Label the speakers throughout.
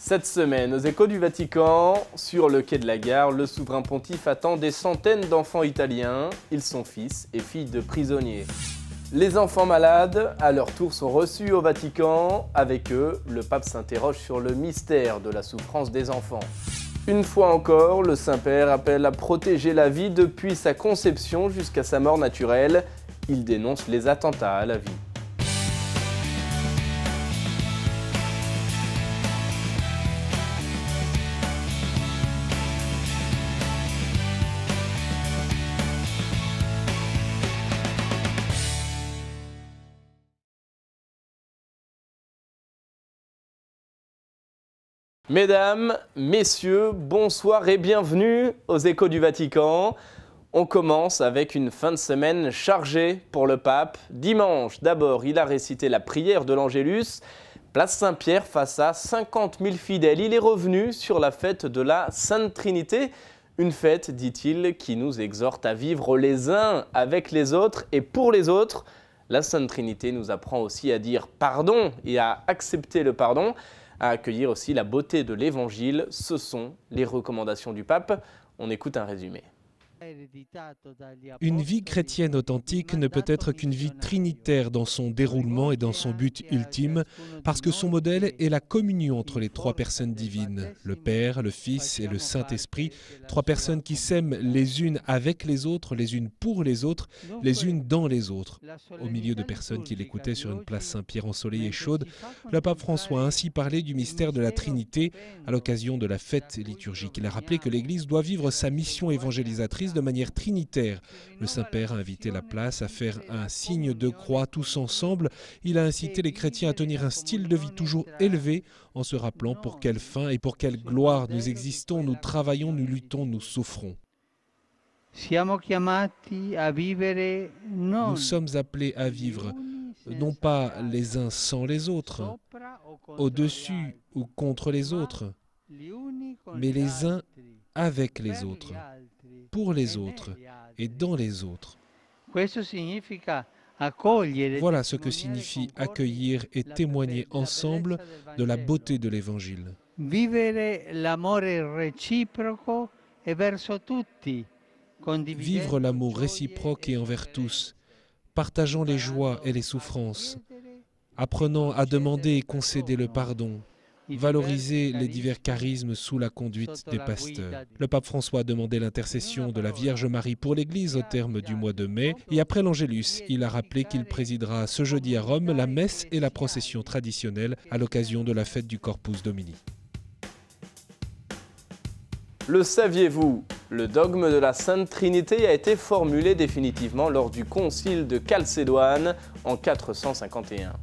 Speaker 1: Cette semaine, aux Échos du Vatican, sur le quai de la gare, le souverain pontife attend des centaines d'enfants italiens. Ils sont fils et filles de prisonniers. Les enfants malades, à leur tour, sont reçus au Vatican. Avec eux, le pape s'interroge sur le mystère de la souffrance des enfants. Une fois encore, le Saint-Père appelle à protéger la vie depuis sa conception jusqu'à sa mort naturelle. Il dénonce les attentats à la vie. Mesdames, messieurs, bonsoir et bienvenue aux Échos du Vatican. On commence avec une fin de semaine chargée pour le pape. Dimanche, d'abord, il a récité la prière de l'Angélus. Place Saint-Pierre face à 50 000 fidèles. Il est revenu sur la fête de la Sainte Trinité. Une fête, dit-il, qui nous exhorte à vivre les uns avec les autres et pour les autres. La Sainte Trinité nous apprend aussi à dire pardon et à accepter le pardon, à accueillir aussi la beauté de l'Évangile. Ce sont les recommandations du pape. On écoute un résumé.
Speaker 2: Une vie chrétienne authentique ne peut être qu'une vie trinitaire dans son déroulement et dans son but ultime, parce que son modèle est la communion entre les trois personnes divines, le Père, le Fils et le Saint-Esprit, trois personnes qui s'aiment les unes avec les autres, les unes pour les autres, les unes dans les autres. Au milieu de personnes qui l'écoutaient sur une place Saint-Pierre ensoleillée et chaude, le pape François a ainsi parlé du mystère de la Trinité à l'occasion de la fête liturgique. Il a rappelé que l'Église doit vivre sa mission évangélisatrice de manière trinitaire. Le Saint-Père a invité la place à faire un signe de croix tous ensemble. Il a incité les chrétiens à tenir un style de vie toujours élevé en se rappelant pour quelle fin et pour quelle gloire nous existons, nous travaillons, nous luttons, nous souffrons. Nous sommes appelés à vivre, non pas les uns sans les autres, au-dessus ou contre les autres, mais les uns avec les autres, pour les autres et dans les autres. Voilà ce que signifie accueillir et témoigner ensemble de la beauté de l'Évangile. Vivre l'amour réciproque et envers tous, partageant les joies et les souffrances, apprenant à demander et concéder le pardon, valoriser les divers charismes sous la conduite des pasteurs. Le pape François a demandé l'intercession de la Vierge Marie pour l'Église au terme du mois de mai. Et après l'Angélus, il a rappelé qu'il présidera ce jeudi à Rome la messe et la procession traditionnelle à l'occasion de la fête du Corpus Domini.
Speaker 1: Le saviez-vous? Le dogme de la Sainte Trinité a été formulé définitivement lors du concile de Chalcédoine en 451.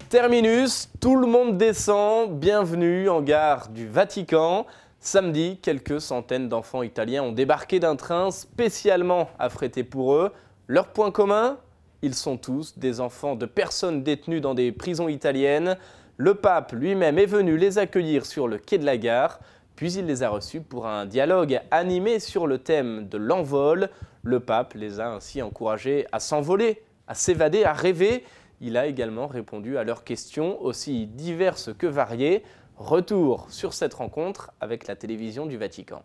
Speaker 1: Terminus, tout le monde descend, bienvenue en gare du Vatican. Samedi, quelques centaines d'enfants italiens ont débarqué d'un train spécialement affrété pour eux. Leur point commun? Ils sont tous des enfants de personnes détenues dans des prisons italiennes. Le pape lui-même est venu les accueillir sur le quai de la gare, puis il les a reçus pour un dialogue animé sur le thème de l'envol. Le pape les a ainsi encouragés à s'envoler, à s'évader, à rêver. Il a également répondu à leurs questions, aussi diverses que variées. Retour sur cette rencontre avec la télévision du Vatican.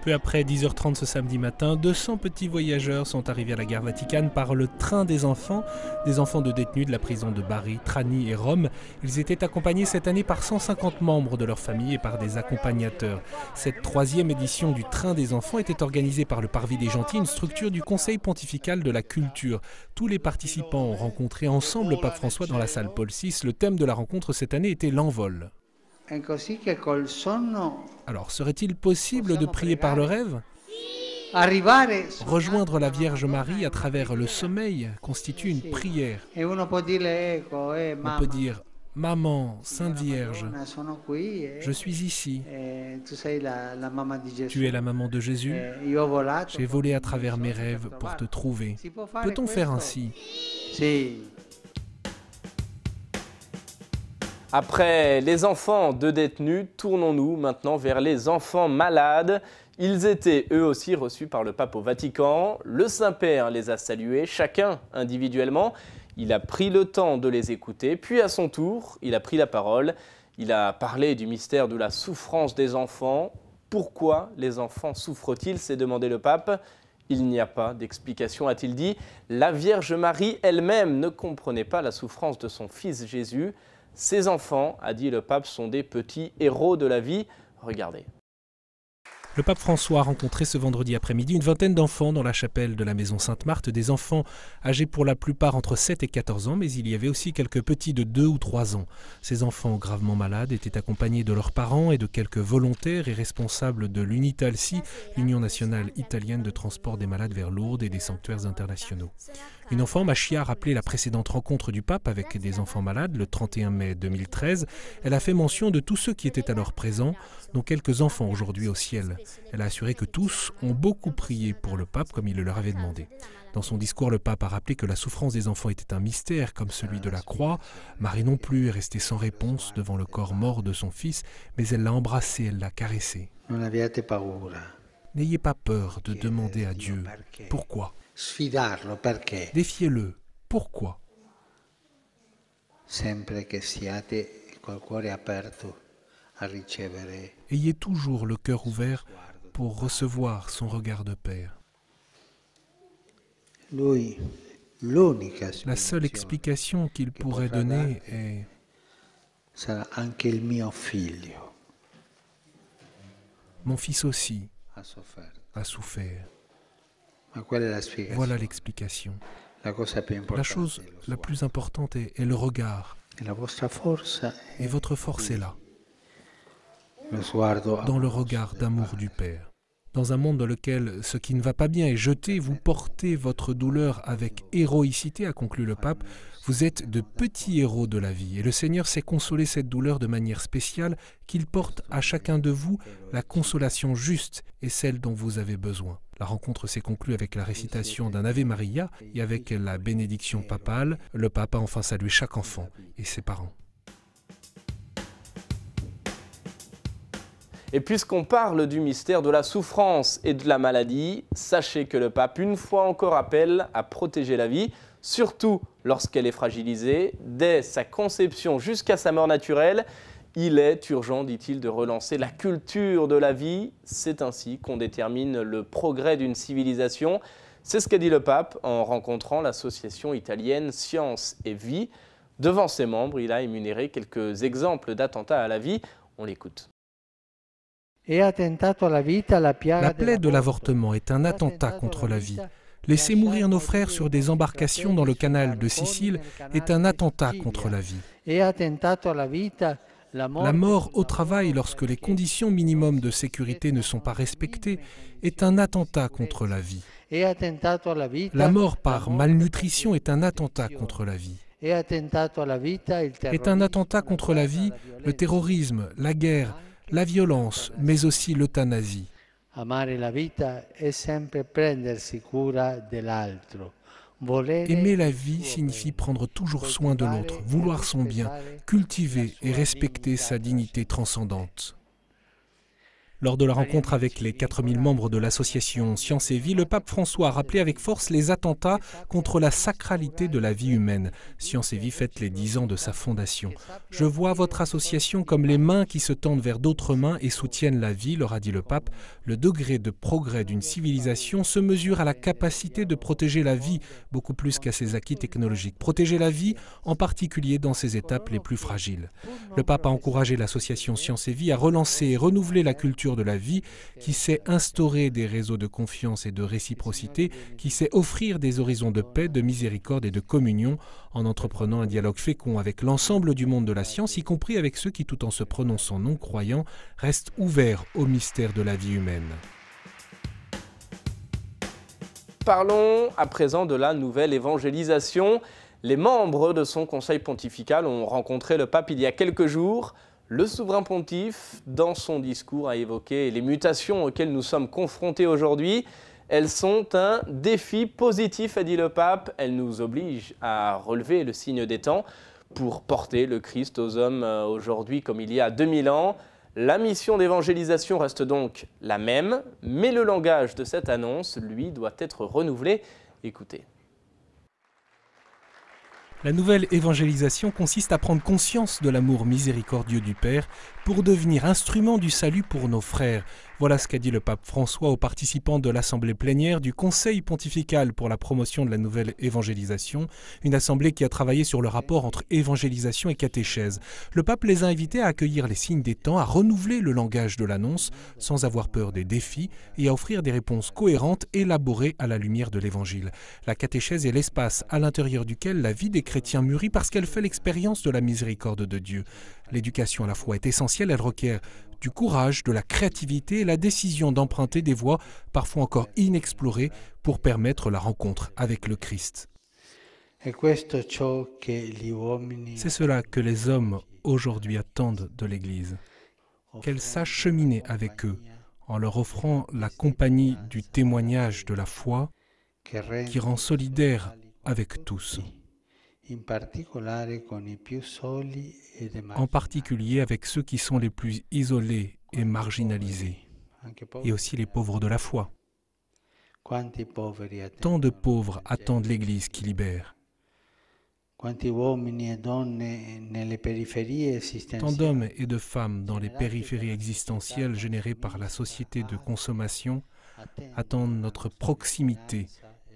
Speaker 2: Peu après 10h30 ce samedi matin, 200 petits voyageurs sont arrivés à la gare Vaticane par le train des enfants de détenus de la prison de Bari, Trani et Rome. Ils étaient accompagnés cette année par 150 membres de leur famille et par des accompagnateurs. Cette troisième édition du train des enfants était organisée par le Parvis des Gentils, une structure du Conseil pontifical de la culture. Tous les participants ont rencontré ensemble le pape François dans la salle Paul VI. Le thème de la rencontre cette année était l'envol. Alors, serait-il possible de prier par le rêve? Rejoindre la Vierge Marie à travers le sommeil constitue une prière. On peut dire « Maman, Sainte Vierge, je suis ici. Tu es la maman de Jésus. J'ai volé à travers mes rêves pour te trouver. » Peut-on faire ainsi?
Speaker 1: Après les enfants de détenus, tournons-nous maintenant vers les enfants malades. Ils étaient eux aussi reçus par le pape au Vatican. Le Saint-Père les a salués, chacun individuellement. Il a pris le temps de les écouter, puis à son tour, il a pris la parole. Il a parlé du mystère de la souffrance des enfants. Pourquoi les enfants souffrent-ils, s'est demandé le pape. Il n'y a pas d'explication, a-t-il dit. La Vierge Marie elle-même ne comprenait pas la souffrance de son fils Jésus. Ces enfants, a dit le pape, sont des petits héros de la vie. Regardez.
Speaker 2: Le pape François a rencontré ce vendredi après-midi une vingtaine d'enfants dans la chapelle de la maison Sainte-Marthe, des enfants âgés pour la plupart entre 7 et 14 ans, mais il y avait aussi quelques petits de 2 ou 3 ans. Ces enfants gravement malades étaient accompagnés de leurs parents et de quelques volontaires et responsables de l'Unitalsi, l'Union nationale italienne de transport des malades vers Lourdes et des sanctuaires internationaux. Une enfant, Machia, a rappelé la précédente rencontre du pape avec des enfants malades le 31 mai 2013. Elle a fait mention de tous ceux qui étaient alors présents, dont quelques enfants aujourd'hui au ciel. Elle a assuré que tous ont beaucoup prié pour le pape comme il le leur avait demandé. Dans son discours, le pape a rappelé que la souffrance des enfants était un mystère comme celui de la croix. Marie non plus est restée sans réponse devant le corps mort de son fils, mais elle l'a embrassé, elle l'a caressé. N'ayez pas peur de demander à Dieu pourquoi. Défiez-le. Pourquoi? Ayez toujours le cœur ouvert pour recevoir son regard de Père. La seule explication qu'il pourrait donner est « Mon fils aussi a souffert ». Voilà l'explication. La chose la plus importante est le regard. Et votre force est là, dans le regard d'amour du Père. Dans un monde dans lequel ce qui ne va pas bien est jeté, vous portez votre douleur avec héroïcité, a conclu le pape. Vous êtes de petits héros de la vie. Et le Seigneur sait consoler cette douleur de manière spéciale, qu'il porte à chacun de vous la consolation juste et celle dont vous avez besoin. La rencontre s'est conclue avec la récitation d'un Ave Maria et avec la bénédiction papale. Le pape a enfin salué chaque enfant et ses parents.
Speaker 1: Et puisqu'on parle du mystère de la souffrance et de la maladie, sachez que le pape, une fois encore, appelle à protéger la vie, surtout lorsqu'elle est fragilisée, dès sa conception jusqu'à sa mort naturelle. Il est urgent, dit-il, de relancer la culture de la vie. C'est ainsi qu'on détermine le progrès d'une civilisation. C'est ce qu'a dit le pape en rencontrant l'association italienne Science et Vie. Devant ses membres, il a énuméré quelques exemples d'attentats à la vie. On l'écoute.
Speaker 2: La plaie de l'avortement est un attentat contre la vie. Laisser mourir nos frères sur des embarcations dans le canal de Sicile est un attentat contre la vie. La mort au travail lorsque les conditions minimum de sécurité ne sont pas respectées est un attentat contre la vie. La mort par malnutrition est un attentat contre la vie. Est un attentat contre la vie le terrorisme, la guerre, la violence, mais aussi l'euthanasie. Aimer la vie signifie prendre toujours soin de l'autre, vouloir son bien, cultiver et respecter sa dignité transcendante. Lors de la rencontre avec les 4000 membres de l'association Science et Vie, le pape François a rappelé avec force les attentats contre la sacralité de la vie humaine. Science et Vie fête les 10 ans de sa fondation. « Je vois votre association comme les mains qui se tendent vers d'autres mains et soutiennent la vie », leur a dit le pape. Le degré de progrès d'une civilisation se mesure à la capacité de protéger la vie, beaucoup plus qu'à ses acquis technologiques. Protéger la vie, en particulier dans ses étapes les plus fragiles. Le pape a encouragé l'association Science et Vie à relancer et renouveler la culture de la vie, qui sait instaurer des réseaux de confiance et de réciprocité, qui sait offrir des horizons de paix, de miséricorde et de communion, en entreprenant un dialogue fécond avec l'ensemble du monde de la science, y compris avec ceux qui, tout en se prononçant non-croyants, restent ouverts au mystère de la vie humaine.
Speaker 1: Parlons à présent de la nouvelle évangélisation. Les membres de son conseil pontifical ont rencontré le pape il y a quelques jours. Le souverain pontife, dans son discours, a évoqué les mutations auxquelles nous sommes confrontés aujourd'hui. Elles sont un défi positif, a dit le pape. Elles nous obligent à relever le signe des temps pour porter le Christ aux hommes aujourd'hui comme il y a 2000 ans. La mission d'évangélisation reste donc la même, mais le langage de cette annonce, lui, doit être renouvelé. Écoutez.
Speaker 2: La nouvelle évangélisation consiste à prendre conscience de l'amour miséricordieux du Père pour devenir instrument du salut pour nos frères. Voilà ce qu'a dit le pape François aux participants de l'assemblée plénière du Conseil pontifical pour la promotion de la nouvelle évangélisation, une assemblée qui a travaillé sur le rapport entre évangélisation et catéchèse. Le pape les a invités à accueillir les signes des temps, à renouveler le langage de l'annonce sans avoir peur des défis et à offrir des réponses cohérentes élaborées à la lumière de l'évangile. La catéchèse est l'espace à l'intérieur duquel la vie des chrétiens mûrit parce qu'elle fait l'expérience de la miséricorde de Dieu. L'éducation à la foi est essentielle, elle requiert du courage, de la créativité et la décision d'emprunter des voies parfois encore inexplorées pour permettre la rencontre avec le Christ. C'est cela que les hommes aujourd'hui attendent de l'Église, qu'elle sache cheminer avec eux en leur offrant la compagnie du témoignage de la foi qui rend solidaire avec tous, en particulier avec ceux qui sont les plus isolés et marginalisés, et aussi les pauvres de la foi. Tant de pauvres attendent l'Église qui libère. Tant d'hommes et de femmes dans les périphéries existentielles générées par la société de consommation attendent notre proximité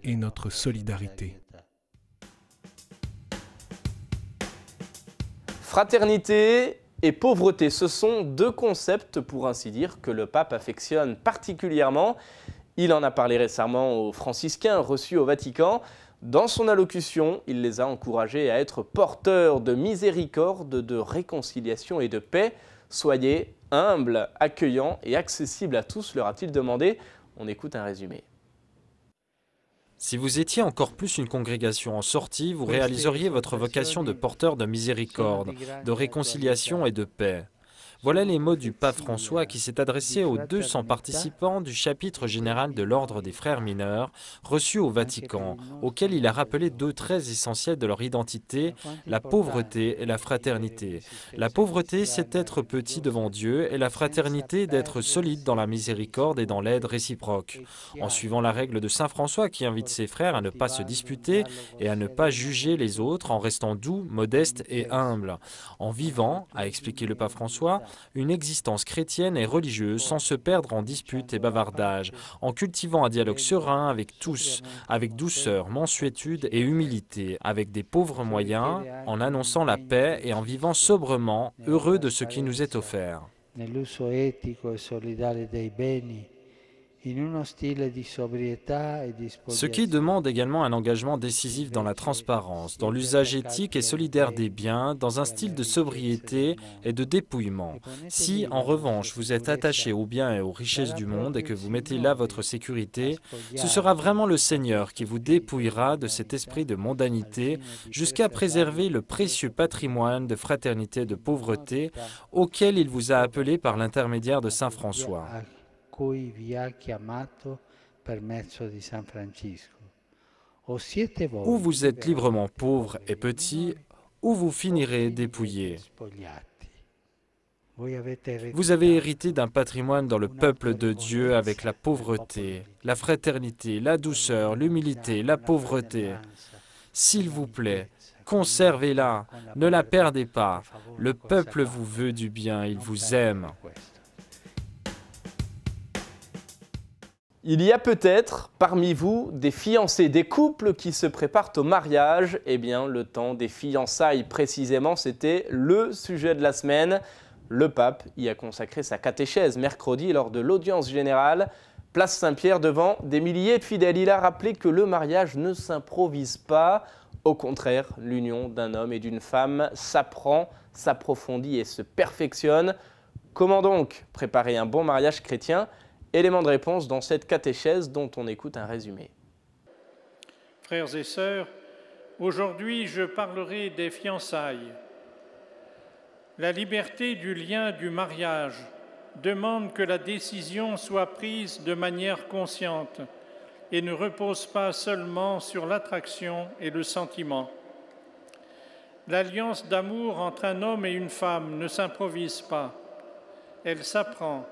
Speaker 2: et notre solidarité.
Speaker 1: Fraternité et pauvreté, ce sont deux concepts, pour ainsi dire, que le pape affectionne particulièrement. Il en a parlé récemment aux franciscains reçus au Vatican. Dans son allocution, il les a encouragés à être porteurs de miséricorde, de réconciliation et de paix. Soyez humbles, accueillants et accessibles à tous, leur a-t-il demandé. On écoute un résumé.
Speaker 3: Si vous étiez encore plus une congrégation en sortie, vous réaliseriez votre vocation de porteur de miséricorde, de réconciliation et de paix. Voilà les mots du pape François qui s'est adressé aux 200 participants du chapitre général de l'ordre des frères mineurs reçus au Vatican, auquel il a rappelé deux traits essentiels de leur identité, la pauvreté et la fraternité. La pauvreté, c'est être petit devant Dieu et la fraternité, d'être solide dans la miséricorde et dans l'aide réciproque. En suivant la règle de saint François qui invite ses frères à ne pas se disputer et à ne pas juger les autres en restant doux, modestes et humbles. En vivant, a expliqué le pape François, une existence chrétienne et religieuse sans se perdre en disputes et bavardages, en cultivant un dialogue serein avec tous, avec douceur, mansuétude et humilité, avec des pauvres moyens, en annonçant la paix et en vivant sobrement, heureux de ce qui nous est offert. Ce qui demande également un engagement décisif dans la transparence, dans l'usage éthique et solidaire des biens, dans un style de sobriété et de dépouillement. Si, en revanche, vous êtes attaché aux biens et aux richesses du monde et que vous mettez là votre sécurité, ce sera vraiment le Seigneur qui vous dépouillera de cet esprit de mondanité jusqu'à préserver le précieux patrimoine de fraternité et de pauvreté auquel il vous a appelé par l'intermédiaire de saint François. Ou vous êtes librement pauvre et petit, ou vous finirez dépouillé. Vous avez hérité d'un patrimoine dans le peuple de Dieu avec la pauvreté, la fraternité, la douceur, l'humilité, la pauvreté. S'il vous plaît, conservez-la, ne la perdez pas. Le peuple vous veut du bien, il vous aime.
Speaker 1: Il y a peut-être parmi vous des fiancés, des couples qui se préparent au mariage. Eh bien, le temps des fiançailles, précisément, c'était le sujet de la semaine. Le pape y a consacré sa catéchèse mercredi lors de l'audience générale. Place Saint-Pierre devant des milliers de fidèles. Il a rappelé que le mariage ne s'improvise pas. Au contraire, l'union d'un homme et d'une femme s'apprend, s'approfondit et se perfectionne. Comment donc préparer un bon mariage chrétien ? Élément de réponse dans cette catéchèse dont on écoute un résumé.
Speaker 4: Frères et sœurs, aujourd'hui je parlerai des fiançailles. La liberté du lien du mariage demande que la décision soit prise de manière consciente et ne repose pas seulement sur l'attraction et le sentiment. L'alliance d'amour entre un homme et une femme ne s'improvise pas, elle s'apprend.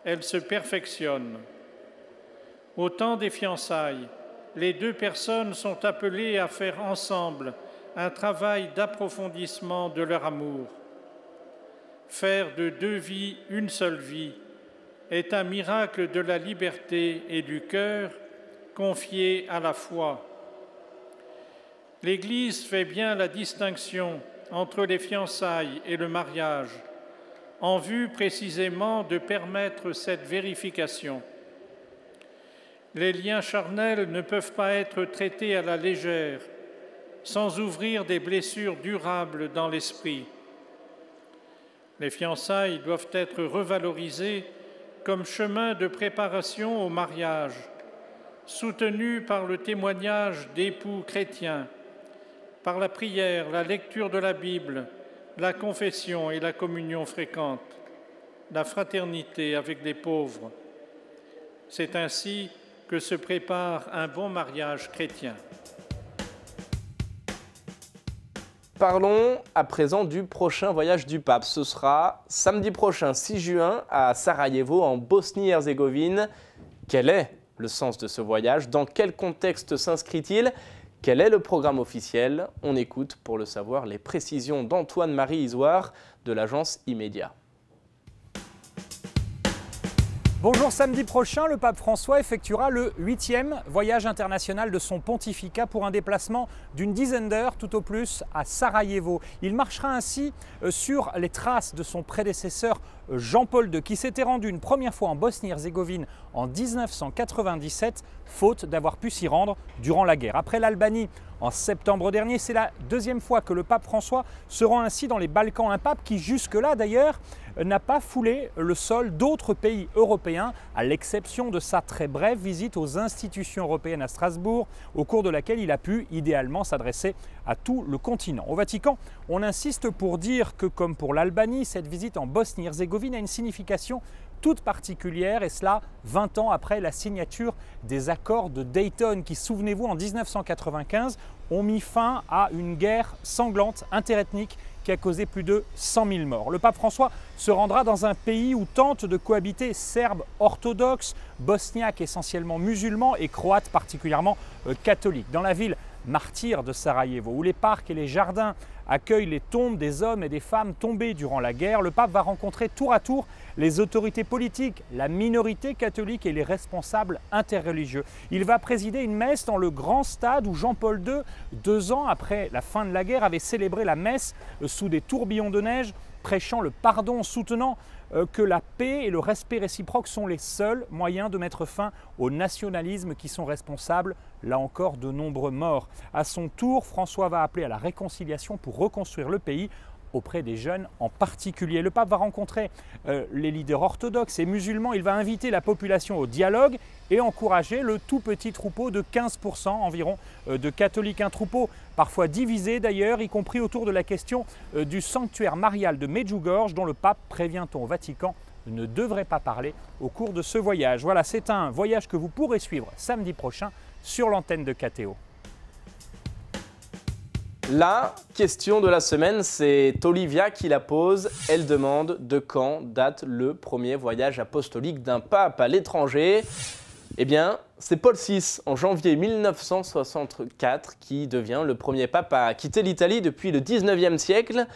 Speaker 4: Elle se perfectionne. Au temps des fiançailles, les deux personnes sont appelées à faire ensemble un travail d'approfondissement de leur amour. Faire de deux vies une seule vie est un miracle de la liberté et du cœur confié à la foi. L'Église fait bien la distinction entre les fiançailles et le mariage, en vue précisément de permettre cette vérification. Les liens charnels ne peuvent pas être traités à la légère, sans ouvrir des blessures durables dans l'esprit. Les fiançailles doivent être revalorisées comme chemin de préparation au mariage, soutenues par le témoignage d'époux chrétiens, par la prière, la lecture de la Bible, la confession et la communion fréquente, la fraternité avec les pauvres. C'est ainsi que se prépare un bon mariage chrétien.
Speaker 1: Parlons à présent du prochain voyage du pape. Ce sera samedi prochain, 6 juin, à Sarajevo, en Bosnie-Herzégovine. Quel est le sens de ce voyage? Dans quel contexte s'inscrit-il? Quel est le programme officiel? On écoute pour le savoir les précisions d'Antoine-Marie Isoire de l'agence Immédiat.
Speaker 5: Bonjour, samedi prochain, le pape François effectuera le 8e voyage international de son pontificat pour un déplacement d'une dizaine d'heures tout au plus à Sarajevo. Il marchera ainsi sur les traces de son prédécesseur Jean-Paul II, qui s'était rendu une première fois en Bosnie-Herzégovine en 1997, faute d'avoir pu s'y rendre durant la guerre. Après l'Albanie en septembre dernier, c'est la deuxième fois que le pape François se rend ainsi dans les Balkans. Un pape qui jusque-là d'ailleurs n'a pas foulé le sol d'autres pays européens, à l'exception de sa très brève visite aux institutions européennes à Strasbourg, au cours de laquelle il a pu idéalement s'adresser à tout le continent. Au Vatican, on insiste pour dire que, comme pour l'Albanie, cette visite en Bosnie-Herzégovine a une signification toute particulière, et cela 20 ans après la signature des accords de Dayton qui, souvenez-vous, en 1995, ont mis fin à une guerre sanglante interethnique qui a causé plus de 100 000 morts. Le pape François se rendra dans un pays où tentent de cohabiter serbes orthodoxes, bosniaques essentiellement musulmans et croates particulièrement catholiques. Dans la ville martyre de Sarajevo, où les parcs et les jardins accueillent les tombes des hommes et des femmes tombés durant la guerre, le pape va rencontrer tour à tour les autorités politiques, la minorité catholique et les responsables interreligieux. Il va présider une messe dans le grand stade où Jean-Paul II, 2 ans après la fin de la guerre, avait célébré la messe sous des tourbillons de neige, prêchant le pardon, soutenant que la paix et le respect réciproque sont les seuls moyens de mettre fin au nationalisme qui sont responsables, là encore, de nombreux morts. À son tour, François va appeler à la réconciliation pour reconstruire le pays auprès des jeunes en particulier. Le pape va rencontrer les leaders orthodoxes et musulmans. Il va inviter la population au dialogue et encourager le tout petit troupeau de 15% environ de catholiques. Un troupeau parfois divisé d'ailleurs, y compris autour de la question du sanctuaire marial de Medjugorje, dont le pape, prévient-on au Vatican, ne devrait pas parler au cours de ce voyage. Voilà, c'est un voyage que vous pourrez suivre samedi prochain sur l'antenne de KTO.
Speaker 1: La question de la semaine, c'est Olivia qui la pose. Elle demande de quand date le premier voyage apostolique d'un pape à l'étranger. Eh bien, c'est Paul VI, en janvier 1964, qui devient le premier pape à quitter l'Italie depuis le 19e siècle.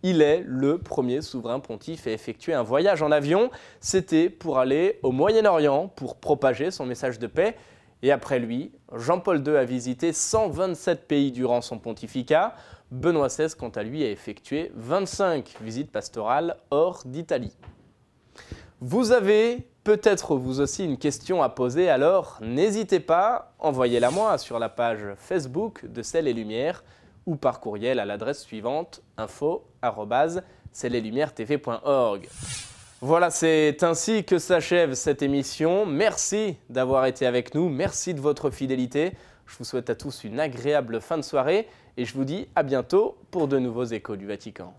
Speaker 1: Il est le premier souverain pontife à effectuer un voyage en avion. C'était pour aller au Moyen-Orient pour propager son message de paix. Et après lui, Jean-Paul II a visité 127 pays durant son pontificat. Benoît XVI, quant à lui, a effectué 25 visites pastorales hors d'Italie. Vous avez peut-être vous aussi une question à poser, alors n'hésitez pas, envoyez-la moi sur la page Facebook de Ciel et Lumière ou par courriel à l'adresse suivante info@ciel-et-lumière-tv.org. Voilà, c'est ainsi que s'achève cette émission. Merci d'avoir été avec nous, merci de votre fidélité. Je vous souhaite à tous une agréable fin de soirée et je vous dis à bientôt pour de nouveaux Échos du Vatican.